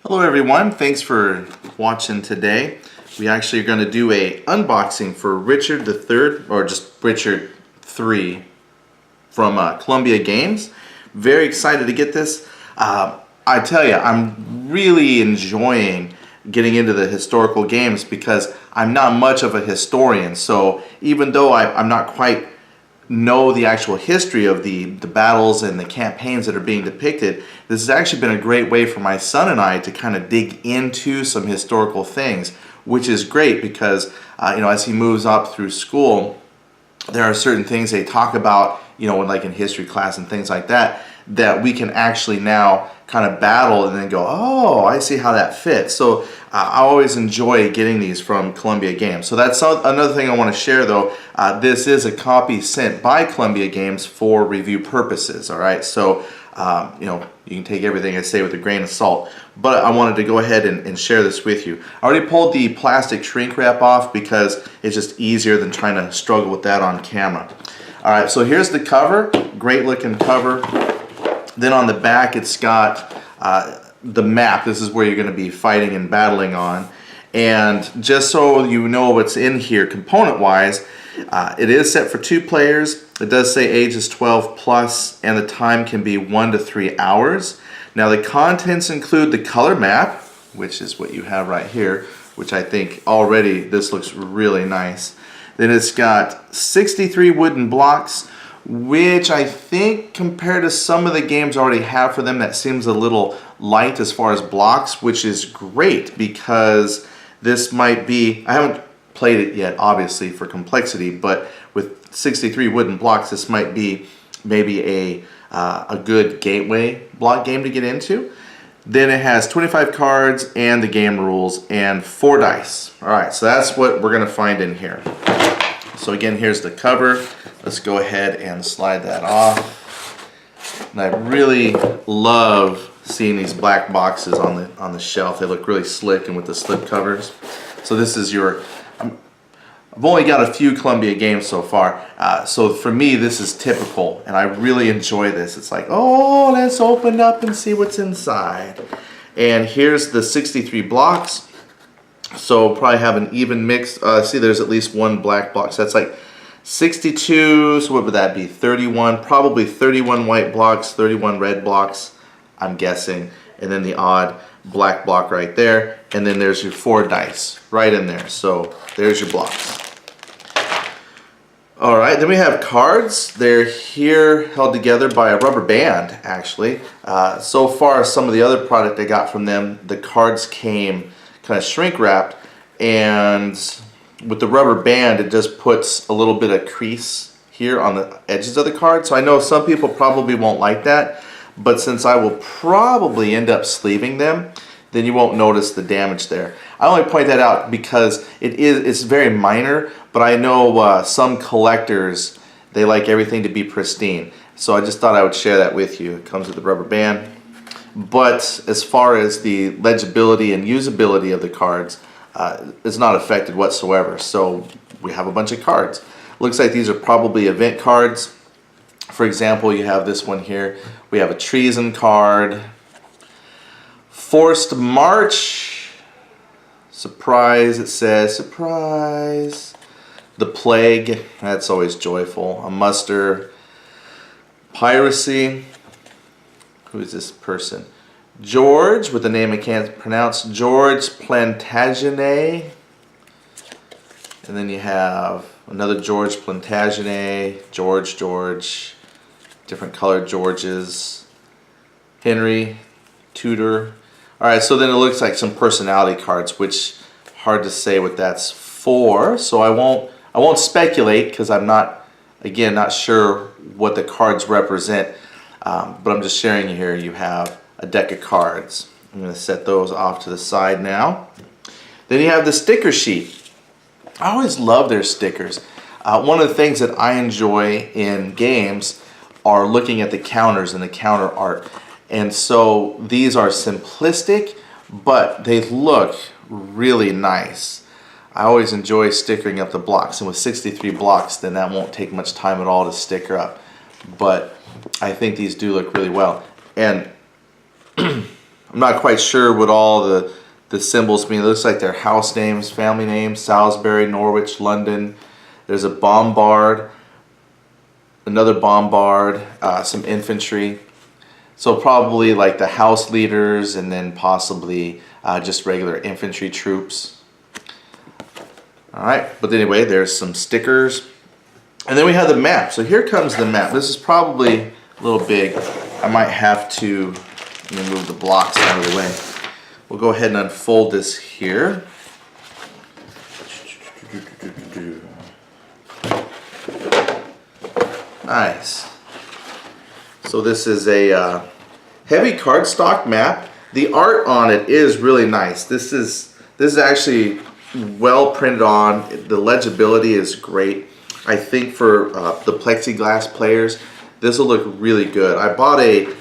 Hello everyone, thanks for watching today. We actually are going to do a unboxing for Richard III, or just Richard 3 from Columbia Games. Very excited to get this. I tell you, I'm really enjoying getting into the historical games because I'm not much of a historian. So even though I'm not quite know the actual history of the battles and the campaigns that are being depicted, this has actually been a great way for my son and I to kind of dig into some historical things, which is great because as he moves up through school, there are certain things they talk about, like in history class and things like that, that we can actually now kind of battle and then go, oh, I see how that fits. So I always enjoy getting these from Columbia Games. So that's another thing I want to share though. This is a copy sent by Columbia Games for review purposes, all right? So, you can take everything I say with a grain of salt, but I wanted to go ahead and share this with you. I already pulled the plastic shrink wrap off because it's just easier than trying to struggle with that on camera. All right, so here's the cover, great looking cover. Then on the back it's got the map. This is where you're going to be fighting and battling on. And just so you know what's in here component wise, it is set for 2 players. It does say ages 12 plus, and the time can be 1 to 3 hours. Now the contents include the color map, which is what you have right here, which I think already this looks really nice. Then it's got 63 wooden blocks, which I think compared to some of the games I already have for them, that seems a little light as far as blocks, which is great because this might be, I haven't played it yet obviously for complexity, but with 63 wooden blocks this might be maybe a good gateway block game to get into. Then it has 25 cards and the game rules and 4 dice. Alright, so that's what we're going to find in here. So again, here's the cover. Let's go ahead and slide that off. And I really love seeing these black boxes on the shelf. They look really slick and with the slip covers. So this is your, I've only got a few Columbia games so far. So for me, this is typical and I really enjoy this. It's like, oh, let's open up and see what's inside. And here's the 63 blocks. So probably have an even mix. See, there's at least 1 black block. So that's like 62, so what would that be? 31, probably 31 white blocks, 31 red blocks, I'm guessing. And then the odd black block right there. And then there's your 4 dice right in there. So there's your blocks. All right, then we have cards. They're here held together by a rubber band, actually. So far, some of the other product I got from them, the cards came kind of shrink wrapped, and with the rubber band it just puts a little bit of crease here on the edges of the card. So I know some people probably won't like that, but since I will probably end up sleeving them, then you won't notice the damage there. I only point that out because it's very minor, but I know some collectors, they like everything to be pristine. So I just thought I would share that with you. It comes with the rubber band. But as far as the legibility and usability of the cards, it's not affected whatsoever. So we have a bunch of cards. Looks like these are probably event cards. For example, you have this one here. We have a treason card. Forced March. Surprise, it says. Surprise. The Plague. That's always joyful. A muster. Piracy. Who is this person? George, with the name I can't pronounce. George Plantagenet. And then you have another George Plantagenet. George. Different colored Georges. Henry. Tudor. Alright, so then it looks like some personality cards, which hard to say what that's for. So I won't speculate because I'm not sure what the cards represent. But I'm just sharing you here. You have a deck of cards. I'm going to set those off to the side now. Then you have the sticker sheet. I always love their stickers. One of the things that I enjoy in games are looking at the counters and the counter art. And so these are simplistic, but they look really nice. I always enjoy stickering up the blocks, and with 63 blocks, then that won't take much time at all to sticker up. But I think these do look really well. And I'm not quite sure what all the symbols mean. It looks like they're house names, family names: Salisbury, Norwich, London. There's a bombard, another bombard, some infantry. So probably like the house leaders, and then possibly just regular infantry troops. All right, but anyway, there's some stickers. And then we have the map. So here comes the map. This is probably a little big. I might have to move the blocks out of the way. We'll go ahead and unfold this here. Nice. So this is a heavy cardstock map. The art on it is really nice. This is actually well printed on. The legibility is great. I think for the plexiglass players, this will look really good. I bought a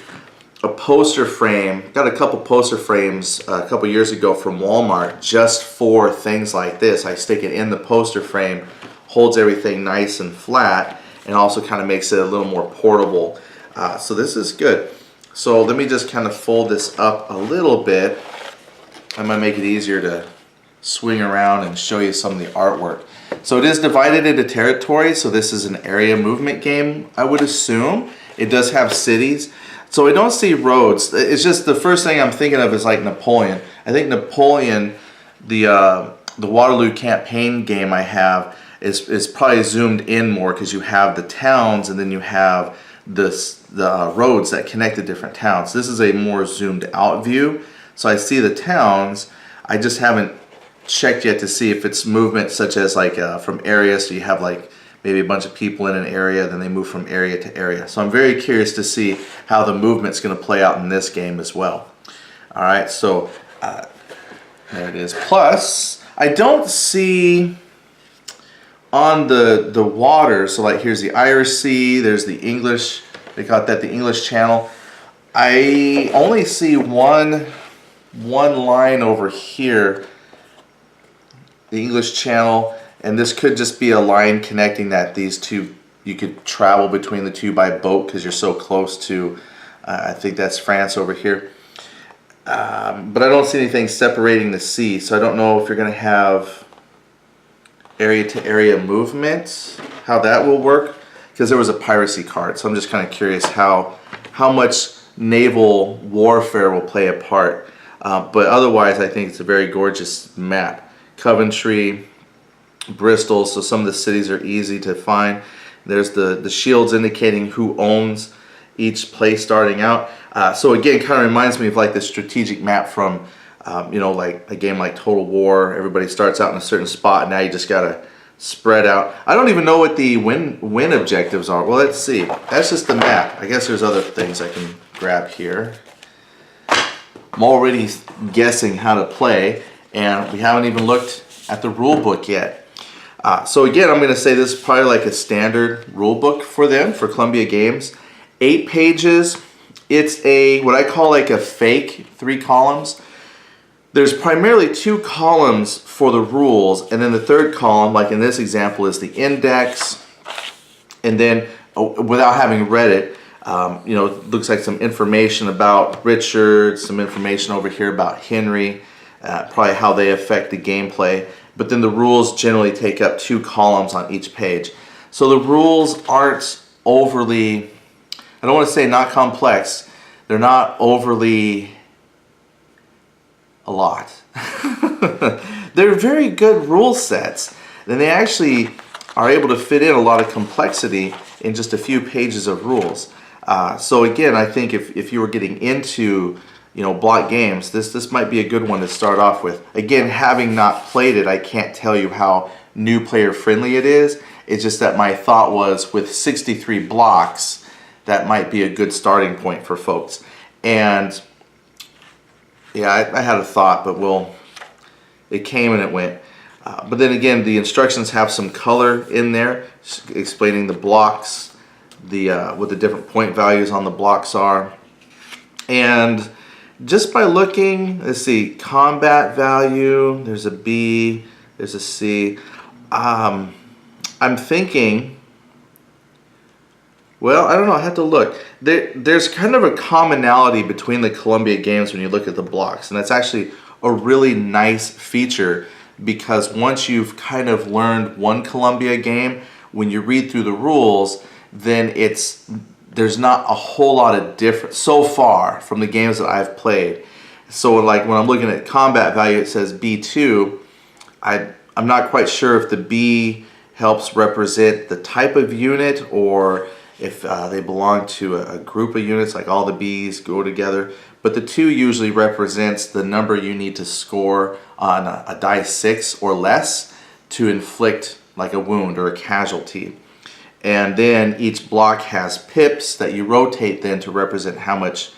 poster frame, got a couple poster frames a couple years ago from Walmart just for things like this. I stick it in the poster frame, holds everything nice and flat, and also kind of makes it a little more portable. So this is good. So let me just kind of fold this up a little bit. I might make it easier to swing around and show you some of the artwork. So it is divided into territories, so this is an area movement game, I would assume. It does have cities. So I don't see roads. It's just the first thing I'm thinking of is like Napoleon. I think Napoleon, the Waterloo campaign game I have, is probably zoomed in more because you have the towns and then you have the roads that connect the different towns. This is a more zoomed out view. So I see the towns. I just haven't checked yet to see if it's movement such as like from area. So you have like maybe a bunch of people in an area, then they move from area to area. So I'm very curious to see how the movement's going to play out in this game as well. All right, so there it is. Plus, I don't see on the water, so like here's the Irish Sea, there's the English, they got that, the English Channel. I only see one line over here, the English Channel, and this could just be a line connecting that these two, you could travel between the two by boat because you're so close to, I think that's France over here. But I don't see anything separating the sea, so I don't know if you're going to have area to area movement, how that will work, because there was a piracy card. So I'm just kind of curious how much naval warfare will play a part. But otherwise, I think it's a very gorgeous map. Coventry, Bristol, so some of the cities are easy to find. There's the shields indicating who owns each place starting out. So again, kind of reminds me of like the strategic map from you know, like a game like Total War. Everybody starts out in a certain spot, and now you just gotta spread out. I don't even know what the win objectives are. Well, let's see. That's just the map. I guess there's other things I can grab here. I'm already guessing how to play, and we haven't even looked at the rule book yet. So again, I'm going to say this is probably like a standard rule book for them, for Columbia Games. 8 pages. It's a what I call like a fake 3 columns. There's primarily 2 columns for the rules, and then the third column, like in this example, is the index. And then, without having read it, you know, it looks like some information about Richard, some information over here about Henry, probably how they affect the gameplay. But then the rules generally take up 2 columns on each page. So the rules aren't overly, I don't want to say not complex, they're not overly a lot. They're very good rule sets. And they actually are able to fit in a lot of complexity in just a few pages of rules. So again, I think if you were getting into, you know, block games, this might be a good one to start off with. Again, having not played it, I can't tell you how new player friendly it is. It's just that my thought was with 63 blocks, that might be a good starting point for folks. And yeah, I had a thought, but it came and it went. But then again, the instructions have some color in there, explaining the blocks, what the different point values on the blocks are. And just by looking, let's see, combat value, there's a B, there's a C. I'm thinking Well, I don't know. I have to look. There's kind of a commonality between the Columbia games when you look at the blocks, and that's actually a really nice feature because once you've kind of learned one Columbia game, when you read through the rules, then there's not a whole lot of difference so far from the games that I've played. So like when I'm looking at combat value, it says B2. I'm not quite sure if the B helps represent the type of unit or if they belong to a group of units, like all the Bs go together. But the 2 usually represents the number you need to score on a die 6 or less to inflict like a wound or a casualty. And then each block has pips that you rotate then to represent how much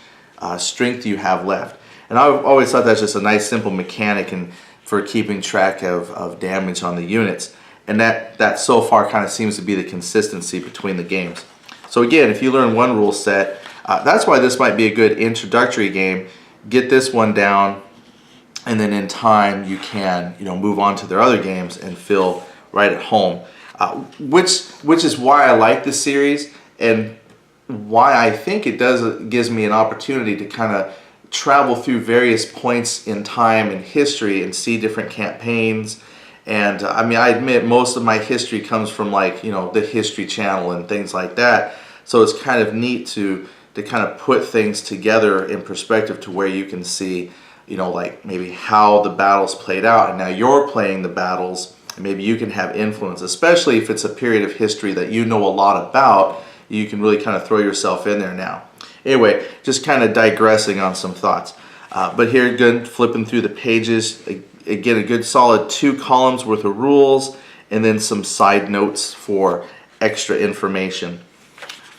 strength you have left. And I've always thought that's just a nice simple mechanic and for keeping track of damage on the units. And that so far kind of seems to be the consistency between the games. So again, if you learn one rule set, that's why this might be a good introductory game. Get this one down, and then in time you can move on to their other games and feel right at home. Which is why I like this series and why I think gives me an opportunity to kind of travel through various points in time and history and see different campaigns. And I mean, I admit most of my history comes from like, the History Channel and things like that. So it's kind of neat to kind of put things together in perspective to where you can see, like maybe how the battles played out. And now you're playing the battles, and maybe you can have influence, especially if it's a period of history that you know a lot about. You can really kind of throw yourself in there now. Anyway, just kind of digressing on some thoughts. But here, again, flipping through the pages, again, a good solid 2 columns worth of rules, and then some side notes for extra information.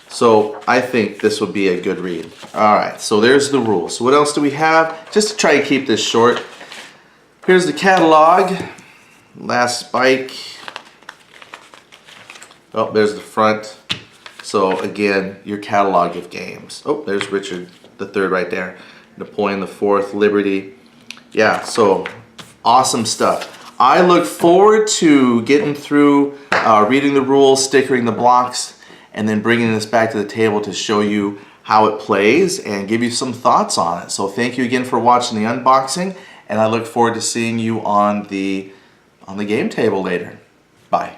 So I think this would be a good read. All right, so there's the rules. So what else do we have? Just to try and keep this short, here's the catalog. Last spike. Oh, there's the front. So again, your catalog of games. Oh, there's Richard III right there. Napoleon IV, Liberty. Yeah, so awesome stuff. I look forward to getting through reading the rules, stickering the blocks, and then bringing this back to the table to show you how it plays and give you some thoughts on it. So thank you again for watching the unboxing, and I look forward to seeing you on the game table later. Bye.